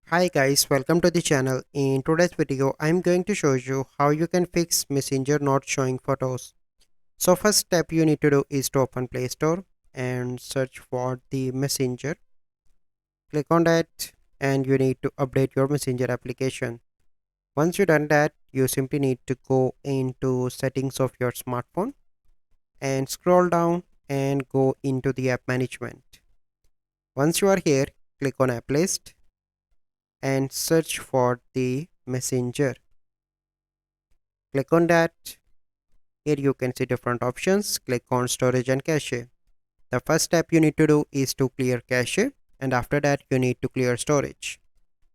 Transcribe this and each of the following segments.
Hi guys, welcome to the channel. In today's video, I'm going to show you how you can fix Messenger not showing photos. So first step you need to do is to open Play Store and search for the Messenger. Click on that and you need to update your Messenger application. Once you done that, you simply need to go into settings of your smartphone and scroll down and go into the app management. Once you are here, click on App List and search for the Messenger. Click on that. Here you can see different options. Click on storage and cache. The first step you need to do is to clear cache, and after that you need to clear storage.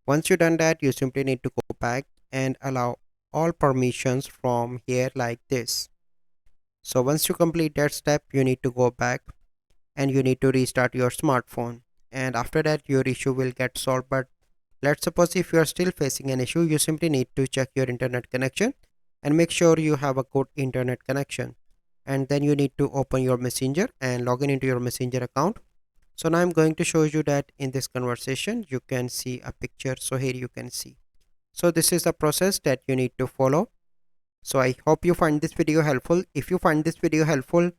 Once you done that, you simply need to go back and allow all permissions from here like this. So once you complete that step, you need to go back and you need to restart your smartphone, and after that your issue will get solved. But let's suppose if you are still facing an issue, you simply need to check your internet connection and make sure you have a good internet connection, and then you need to open your messenger and log in into your messenger account. So now I'm going to show you that in this conversation you can see a picture. So here you can see. So this is the process that you need to follow. So I hope you find this video helpful. If you find this video helpful,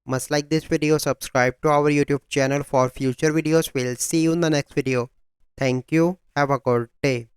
must like this video, subscribe to our YouTube channel for future videos. We'll see you in the next video. Thank you. Have a good day.